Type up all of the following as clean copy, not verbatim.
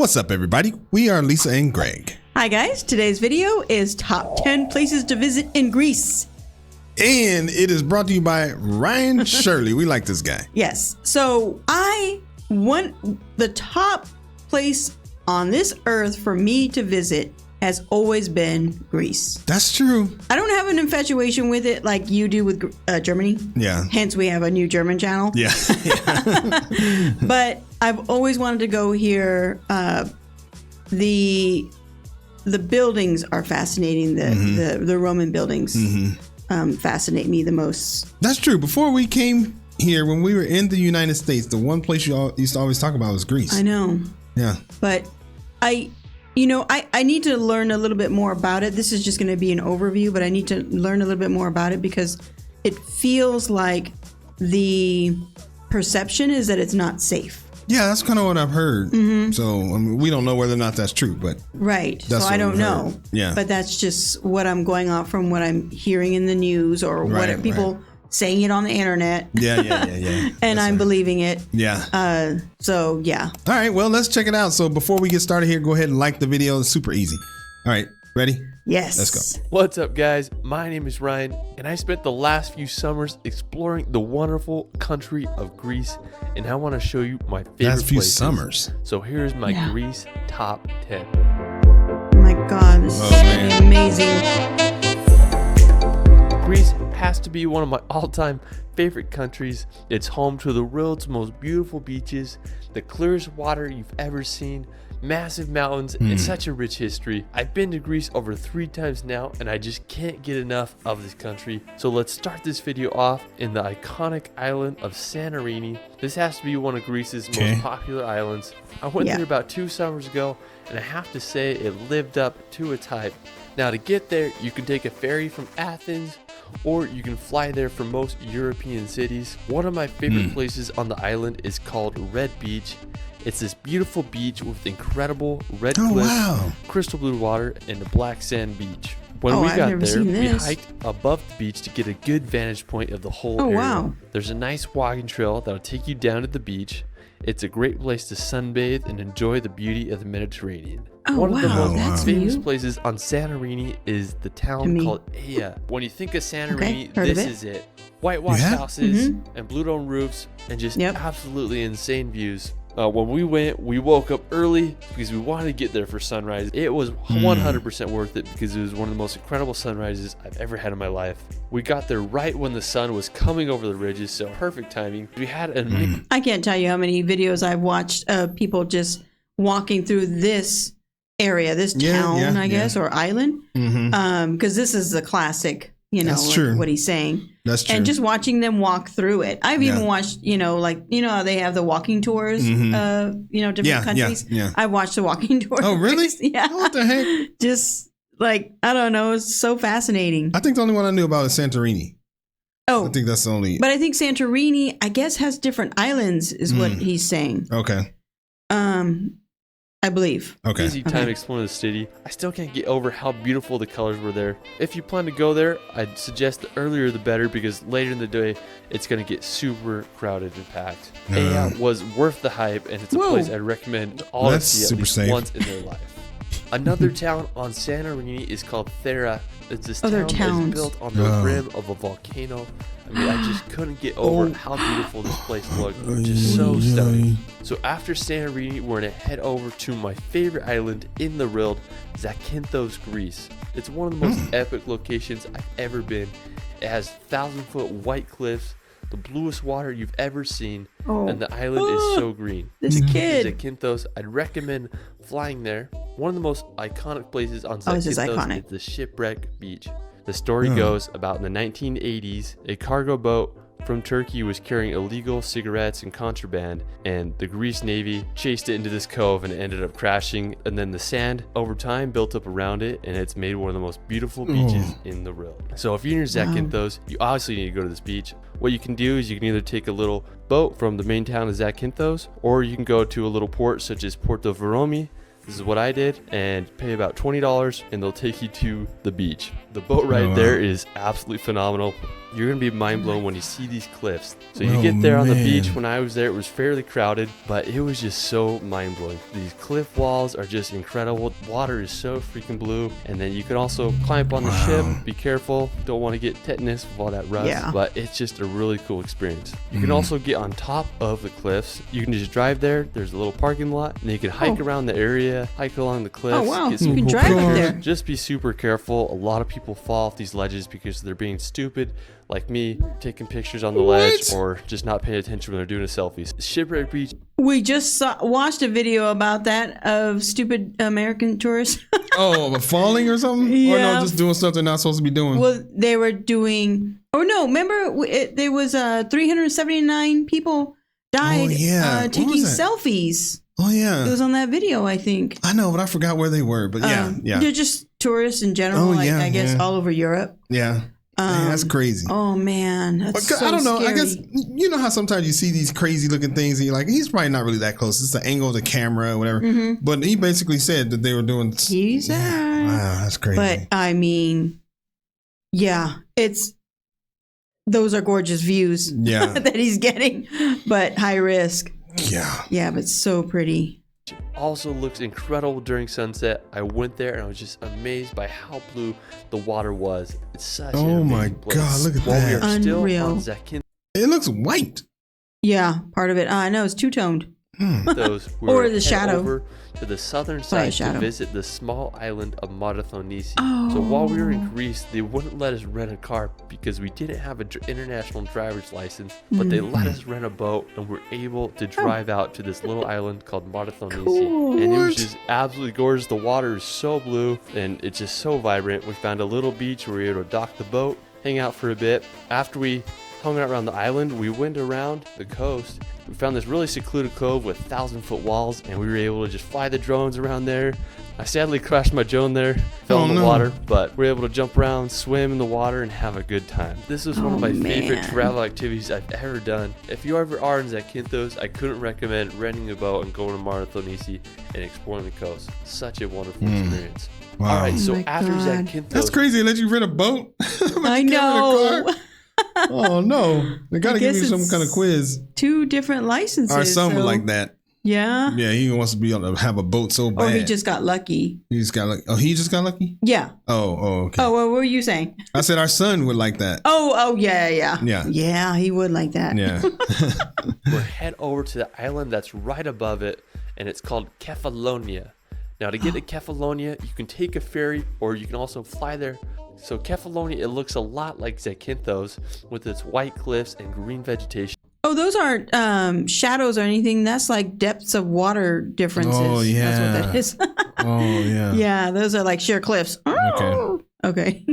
What's up, everybody? We are Lisa and Greg. Hi, guys. Today's video is top 10 places to visit in Greece. And it is brought to you by Ryan Shirley. We like this guy. Yes. So I want the top place on this earth for me to visit has always been Greece. That's true. I don't have an infatuation with it like you do with Germany. Yeah. Hence, we have a new German channel. Yeah. But I've always wanted to go here. The buildings are fascinating. The Roman buildings fascinate me the most. That's true. Before we came here, when we were in the United States, the one place you all used to always talk about was Greece. I know. Yeah. But I need to learn a little bit more about it. This is just going to be an overview, but I need to learn a little bit more about it because it feels like the perception is that it's not safe. Yeah, that's kind of what I've heard. So we don't know whether or not that's true, but right. So I don't know. Yeah. But that's just what I'm going off from what I'm hearing in the news or what are people saying it on the internet. Yeah. And I'm believing it. Yeah. So yeah. All right. Well, let's check it out. So before we get started here, go ahead and like the video. It's super easy. All right. Ready? Yes. Let's go. What's up, guys? My name is Ryan, and I spent the last few summers exploring the wonderful country of Greece, and I want to show you my favorite Last few places. summers. So here's my Greece top 10. Oh my God, this is gonna be amazing. Greece has to be one of my all-time favorite countries. It's home to the world's most beautiful beaches, the clearest water you've ever seen, massive mountains, and such a rich history. I've been to Greece over 3 times now, and I just can't get enough of this country. So let's start this video off in the iconic island of Santorini. This has to be one of Greece's most popular islands. I went there about 2 summers ago, and I have to say it lived up to its hype. Now to get there, you can take a ferry from Athens, or you can fly there from most European cities. One of my favorite places on the island is called Red Beach. It's this beautiful beach with incredible red cliffs, crystal blue water, and a black sand beach. When we got there, we hiked above the beach to get a good vantage point of the whole area. Wow. There's a nice walking trail that'll take you down to the beach. It's a great place to sunbathe and enjoy the beauty of the Mediterranean. One of the most famous places on Santorini is the town called Aia. When you think of Santorini, this is it. Whitewashed houses and blue dome roofs and just absolutely insane views. When we went, we woke up early because we wanted to get there for sunrise. It was 100% worth it because it was one of the most incredible sunrises I've ever had in my life. We got there right when the sun was coming over the ridges, so perfect timing. We had an I can't tell you how many videos I've watched of people just walking through this area, this town, I guess, or island, because this is the classic. What he's saying. That's true. And just watching them walk through it. I've even watched, how they have the walking tours, different countries. I watched the walking tours. Oh, really? Yeah. What the heck? Just I don't know. It's so fascinating. I think the only one I knew about is Santorini. Oh. I think that's the only. But I think Santorini, I guess, has different islands is what he's saying. Okay. I believe. Okay. Easy time exploring the city. I still can't get over how beautiful the colors were there. If you plan to go there, I'd suggest the earlier the better because later in the day, it's going to get super crowded and packed. Aia was worth the hype, and it's a place I'd recommend all to see at least once in their life. Another town on Santorini is called Thera. It's this town that's built on the rim of a volcano. I mean, I just couldn't get over how beautiful this place looked. It was just so stunning. So after Santorini, we're going to head over to my favorite island in the world, Zakynthos, Greece. It's one of the most epic locations I've ever been. It has 1,000-foot white cliffs, the bluest water you've ever seen, and the island is so green. This kid. Zakynthos, I'd recommend flying there. One of the most iconic places on Zakynthos is the shipwreck beach. The story goes about in the 1980s, a cargo boat from Turkey was carrying illegal cigarettes and contraband, and the Greece Navy chased it into this cove and it ended up crashing. And then the sand over time built up around it, and it's made one of the most beautiful beaches in the world. So if you're near Zakynthos, you obviously need to go to this beach. What you can do is you can either take a little boat from the main town of Zakynthos, or you can go to a little port such as Porto Veromi. This is what I did, and pay about $20 and they'll take you to the beach. The boat ride there is absolutely phenomenal. you're gonna be mind blown when you see these cliffs. So you get there on the beach. When I was there, it was fairly crowded, but it was just so mind blowing. These cliff walls are just incredible. Water is so freaking blue, and then you can also climb up on the ship. Be careful, don't want to get tetanus with all that rust. But it's just a really cool experience. You can also get on top of the cliffs. You can just drive there. There's a little parking lot, and you can hike around the area, hike along the cliffs. Oh wow, get some you can cool drive up pictures. there. Just be super careful. A lot of people fall off these ledges because they're being stupid, like me, taking pictures on the ledge or just not paying attention when they're doing a selfie. Shipwreck Beach. We just watched a video about that of stupid American tourists. Falling or something? Or no, just doing stuff they're not supposed to be doing? Well, they were doing. Oh no! Remember, there was 379 people died taking selfies. Oh yeah, it was on that video, I think. I know, but I forgot where they were. But yeah. They're just tourists in general. I guess all over Europe. Yeah. Man, that's crazy. Oh man, that's so I don't know. scary. I guess you know how sometimes you see these crazy looking things and you're like, he's probably not really that close. It's the angle of the camera or whatever. Mm-hmm. But he basically said that they were doing. Wow, that's crazy. But I mean, those are gorgeous views. That he's getting, but high risk. Yeah, but so pretty. Also looks incredible during sunset. I went there and I was just amazed by how blue the water was. It's such an amazing place. God, look at While that. we are still Unreal. on Zakynthos, it looks white. Yeah, part of it. No, it's two-toned. or the shadow. Over to the southern side to visit the small island of Monasteries. So while we were in Greece, they wouldn't let us rent a car because we didn't have an international driver's license, but they let us rent a boat and we're able to drive out to this little island called Monasteries. Cool. And it was just absolutely gorgeous. The water is so blue and it's just so vibrant. We found a little beach where we were able to dock the boat, hang out for a bit. After we hung out around the island, we went around the coast. We found this really secluded cove with 1,000-foot walls, and we were able to just fly the drones around there. I sadly crashed my drone there, fell in the water, but we were able to jump around, swim in the water, and have a good time. This was one of my favorite travel activities I've ever done. If you ever are in Zakynthos, I couldn't recommend renting a boat and going to Monasteries and exploring the coast. Such a wonderful experience. Wow. All right, so after God. Zakynthos... That's crazy. They let you rent a boat? I know. Oh no, they gotta give you some kind of quiz. 2 different licenses. Our son would like that. Yeah. Yeah, he wants to be able to have a boat so bad. Or he just got lucky. He just got lucky. Oh, he just got lucky? Yeah. Oh, okay. Oh, what were you saying? I said our son would like that. Oh, yeah. Yeah, he would like that. Yeah. We'll head over to the island that's right above it, and it's called Kefalonia. Now, to get to Kefalonia, you can take a ferry, or you can also fly there. So Kefalonia, it looks a lot like Zakynthos with its white cliffs and green vegetation. Oh, those aren't shadows or anything. That's like depths of water differences. Oh, yeah. That's what that is. Oh, yeah. Yeah, those are like sheer cliffs. Okay.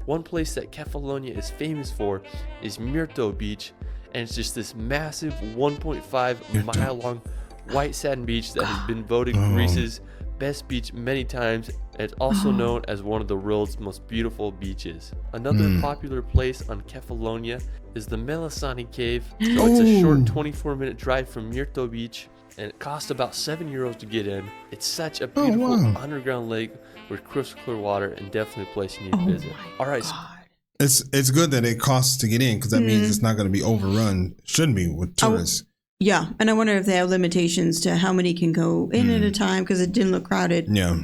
One place that Kefalonia is famous for is Myrto Beach, and it's just this massive 1.5 mile long white sand beach that has been voted Greece's best beach many times, and it's also known as one of the world's most beautiful beaches. Another popular place on Kefalonia is the Melisani Cave. So it's a short 24-minute drive from Myrto Beach, and it costs about €7 to get in. It's such a beautiful underground lake with crystal clear water, and definitely a place you need to visit. All right. It's good that it costs to get in, because that means it's not going to be overrun. Shouldn't be with tourists. Yeah, and I wonder if they have limitations to how many can go in at a time, because it didn't look crowded. Yeah.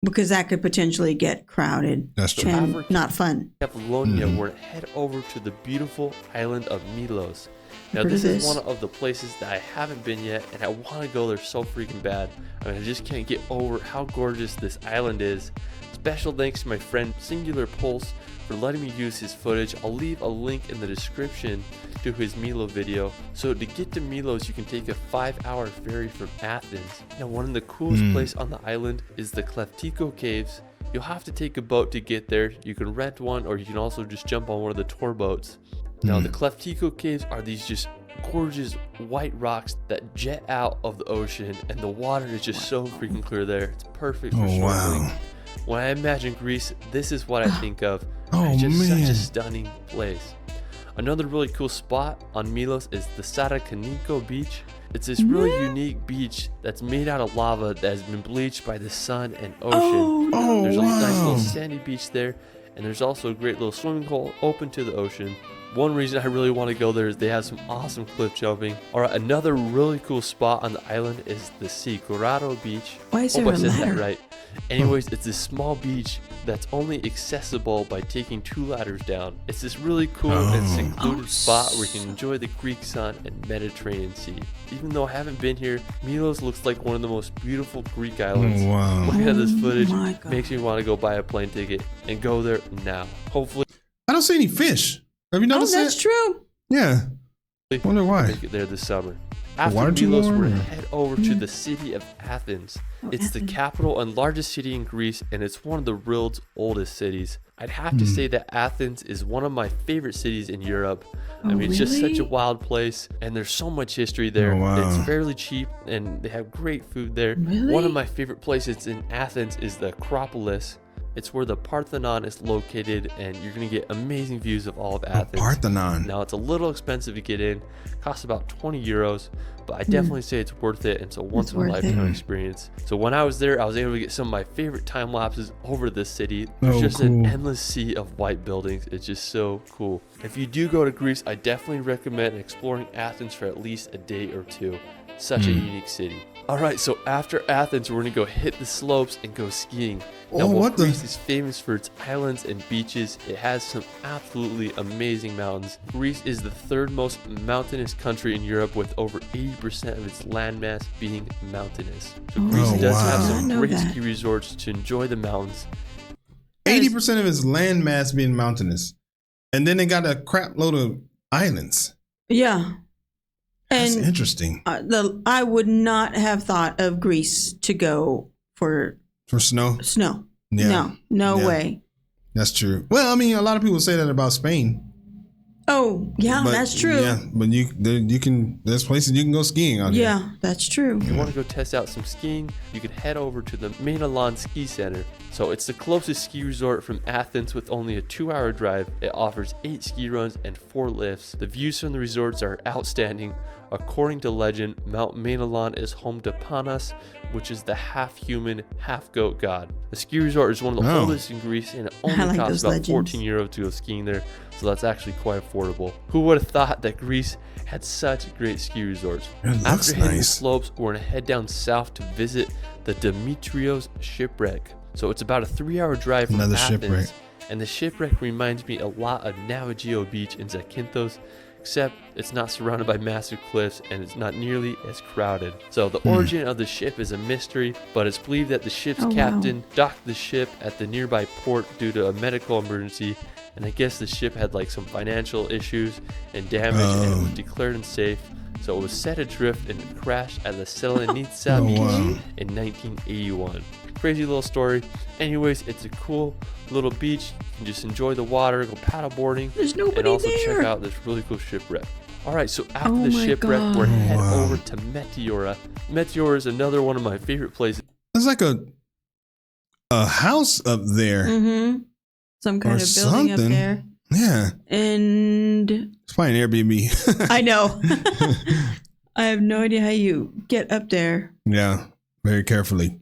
Because that could potentially get crowded. That's true. And not fun. Kefalonia, we're head over to the beautiful island of Milos. Now, this is one of the places that I haven't been yet, and I want to go there so freaking bad. I mean, I just can't get over how gorgeous this island is. Special thanks to my friend Singular Pulse for letting me use his footage. I'll leave a link in the description to his Milos video. So to get to Milos, you can take a 5-hour ferry from Athens. Now, one of the coolest places on the island is the Kefalonia Caves. You'll have to take a boat to get there. You can rent one, or you can also just jump on one of the tour boats. Now, the Kefalonia Caves are these just gorgeous white rocks that jet out of the ocean, and the water is just so freaking clear there. It's perfect for snorkeling. When I imagine Greece, this is what I think of. It's just such a stunning place. Another really cool spot on Milos is the Zakynthos beach. It's this really unique beach that's made out of lava that has been bleached by the sun and ocean. There's a nice little sandy beach there, and there's also a great little swimming hole open to the ocean. One reason I really want to go there is they have some awesome cliff jumping. Alright, another really cool spot on the island is the Sikorado Beach. Why is there Hope a I said ladder? that right. Anyways, it's this small beach that's only accessible by taking 2 ladders down. It's this really cool and secluded spot where you can enjoy the Greek sun and Mediterranean Sea. Even though I haven't been here, Milos looks like one of the most beautiful Greek islands. Wow. Looking at this footage my God. makes me want to go buy a plane ticket and go there now. Hopefully, I don't see any fish. Have you Oh, noticed that's that? true. Yeah. Wonder why. make it there this summer. After water too Milos, warm, we're or- gonna head over to the city of Athens. It's the capital and largest city in Greece, and it's one of the world's oldest cities. I'd have to say that Athens is one of my favorite cities in Europe. I mean, it's just such a really? wild place, and there's so much history there. Oh, wow. It's fairly cheap, and they have great food there. Really? One of my favorite places in Athens is the Acropolis. It's where the Parthenon is located, and you're going to get amazing views of all of Athens. Parthenon. Now, it's a little expensive to get in. Costs about 20 euros, but I definitely say it's worth it. It's a once in a worth it. lifetime experience. So when I was there, I was able to get some of my favorite time lapses over this city. There's Oh, just an cool. endless sea of white buildings. It's just so cool. If you do go to Greece, I definitely recommend exploring Athens for at least a day or two. Such a unique city. All right, so after Athens, we're gonna go hit the slopes and go skiing. Now, Oh, while what the- Greece is famous for its islands and beaches, it has some absolutely amazing mountains. Greece is the third most mountainous country in Europe, with over 80% of its landmass being mountainous. So Greece Oh, does wow. have I some know great that. ski resorts to enjoy the mountains. 80% of its land mass being mountainous. And then they got a crap load of islands. Yeah. That's And interesting. I would not have thought of Greece to go for For snow. snow. Yeah. No Yeah. way. That's true. Well, I mean, a lot of people say that about Spain. Oh, yeah, But, that's true. Yeah, but there's places you can go skiing out here. Yeah, that's true. If you want to go test out some skiing, you could head over to the Milos Ski Center. So it's the closest ski resort from Athens with only a 2-hour drive. It offers 8 ski runs and 4 lifts. The views from the resorts are outstanding. According to legend, Mount Meteora is home to Panos, which is the half-human, half-goat god. The ski resort is one of the Oh. oldest in Greece, and it only I like costs those about legends. 14 euros to go skiing there, so that's actually quite affordable. Who would have thought that Greece had such great ski resorts? It looks After hitting the nice. slopes, we're gonna head down south to visit the Demetrios shipwreck. So it's about a 3-hour drive from Another Athens, shipwreck. and the shipwreck reminds me a lot of Navigio Beach in Zakynthos, except it's not surrounded by massive cliffs and it's not nearly as crowded. So the origin of the ship is a mystery, but it's believed that the ship's Oh, wow. captain docked the ship at the nearby port due to a medical emergency, and I guess the ship had like some financial issues and damage and it was declared unsafe. So it was set adrift and it crashed at the Salonica Oh, beach wow. in 1981. Crazy little story. Anyways, it's a cool little beach. You can just enjoy the water, go paddleboarding, There's and nobody also there. check out this really cool shipwreck. All right, so after Oh the my shipwreck, God. we're head Wow. over to Meteora. Meteora is another one of my favorite places. There's like a house up there. Mm-hmm. Some kind Or of building up something. there. Yeah. And It's probably an Airbnb. I know. I have no idea how you get up there. Yeah. Very carefully.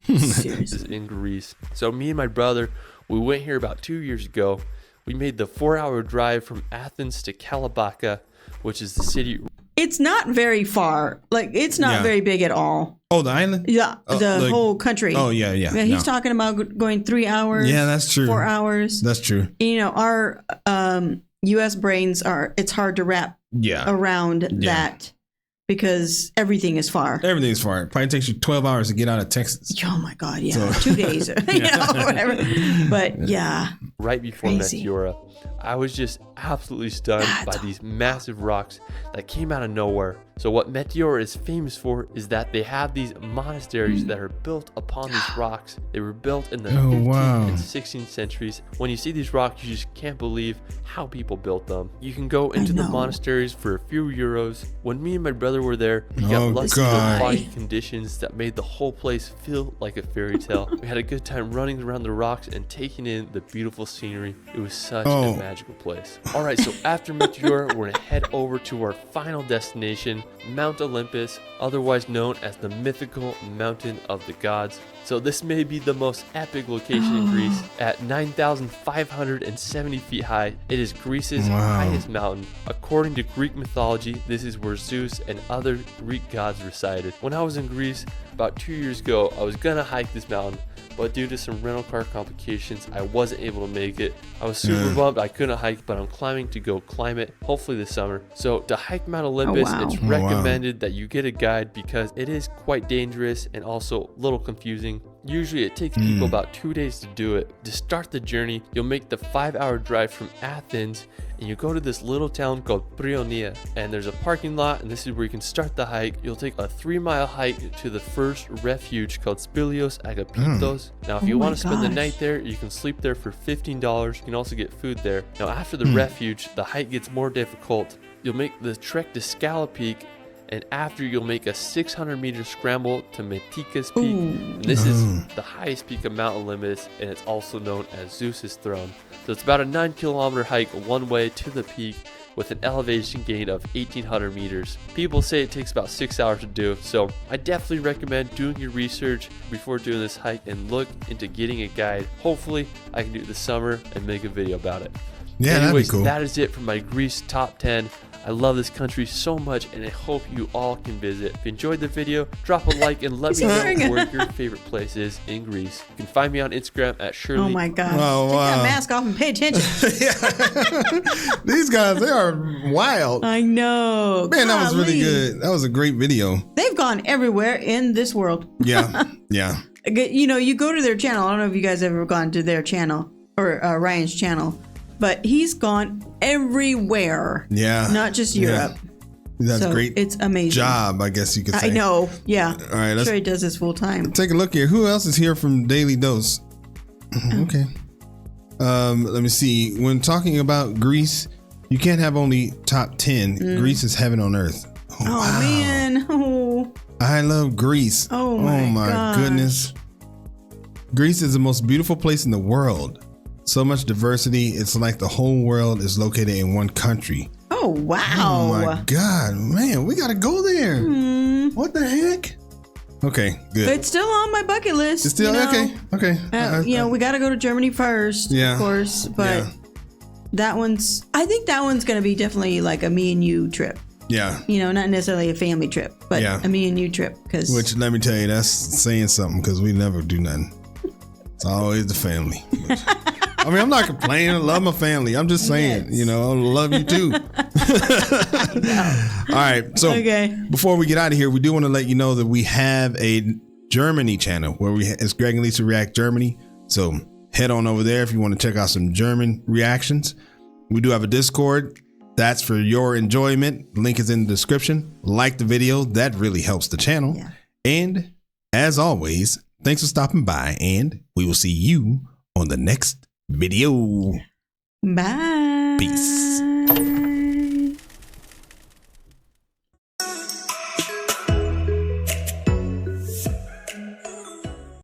This Seriously. is in Greece. So me and my brother, we went here about 2 years ago. We made the 4-hour drive from Athens to Kalabaka, which is the city. It's not very far. Like, it's not Yeah. very big at all. Oh, the island? Yeah, Oh, the like- whole country. Oh, yeah, yeah. Yeah, he's no. talking about going 3 hours. Yeah, that's true. 4 hours. That's true. You know, our U.S. brains it's hard to wrap Yeah. around Yeah. that because everything is far. Everything's far. It probably takes you 12 hours to get out of Texas. Oh my God, yeah. So- 2 days, whatever. But yeah, Right before Crazy. Meteora. I was just absolutely stunned That's by these massive rocks that came out of nowhere. So what Meteora is famous for is that they have these monasteries that are built upon these rocks. They were built in the Oh, 15th wow. and 16th centuries. When you see these rocks, you just can't believe how people built them. You can go into the know. monasteries for a few euros. When me and my brother were there, we got Oh, lucky God. with foggy conditions that made the whole place feel like a fairy tale. We had a good time running around the rocks and taking in the beautiful scenery. It was such Oh. a magical place. All right, so after Meteora, we're gonna head over to our final destination, Mount Olympus, otherwise known as the mythical mountain of the gods. So this may be the most epic location in Greece. At 9,570 feet high, it is Greece's highest mountain. According to Greek mythology, this is where Zeus and other Greek gods resided. When I was in Greece about 2 years ago, I was gonna hike this mountain, but due to some rental car complications, I wasn't able to make it. I was super bummed I couldn't hike, but I'm climbing to go climb it, hopefully this summer. So to hike Mount Olympus, it's recommended that you get a guide because it is quite dangerous and also a little confusing. Usually it takes people about 2 days to do it. To start the journey, you'll make the 5-hour drive from Athens and you go to this little town called Kefalonia, and there's a parking lot, and this is where you can start the hike. You'll take a 3-mile hike to the first refuge called Milos Zakynthos. Now, if you want to spend the night there, you can sleep there for $15. You can also get food there. Now, after the refuge, the hike gets more difficult. You'll make the trek to Scala Peak, and after you'll make a 600-meter scramble to Meteora's Peak. And this is the highest peak of Mount Olympus, and it's also known as Zeus's throne. So it's about a 9-kilometer hike one way to the peak with an elevation gain of 1,800 meters. People say it takes about 6 hours to do, so I definitely recommend doing your research before doing this hike and look into getting a guide. Hopefully, I can do it this summer and make a video about it. Yeah, anyways, that'd be cool. That is it for my Greece top 10. I love this country so much, and I hope you all can visit. If you enjoyed the video, drop a like and let me know where your favorite place is in Greece. You can find me on Instagram at Shirley. Oh my gosh. Oh, Take that wow. mask off and pay attention. These guys, they are wild. I know. Man, that was really Golly. good. That was a great video. They've gone everywhere in this world. Yeah, yeah. You know, you go to their channel. I don't know if you guys have ever gone to their channel or Ryan's channel, but he's gone everywhere. Yeah. Not just Europe. Yeah. That's So great. It's amazing. Job, I guess you could say. I know. Yeah. All right, I'm let's sure he does this full time. take a look here. Who else is here from Daily Dose? Okay. Let me see. When talking about Greece, you can't have only top 10. Greece is heaven on earth. Oh, man. Oh. I love Greece. Oh my gosh. goodness. Greece is the most beautiful place in the world. So much diversity. It's like the whole world is located in one country. Oh, wow. Oh my God, man, we gotta go there. What the heck? Okay, good. It's still on my bucket list. It's still you know. okay. We got to go to Germany first, Yeah. of course. But Yeah. I think that one's going to be definitely like a me and you trip. Yeah. You know, not necessarily a family trip, but Yeah. a me and you trip. Which, let me tell you, that's saying something because we never do nothing. It's always the family. I mean, I'm not complaining. I love my family. I'm just saying, you know, I love you too. All right. So before we get out of here, we do want to let you know that we have a Germany channel where it's Greg and Lisa React Germany. So head on over there if you want to check out some German reactions. We do have a Discord. That's for your enjoyment. Link is in the description. Like the video. That really helps the channel. Yeah. And as always, thanks for stopping by, and we will see you on the next video. Bye. Peace.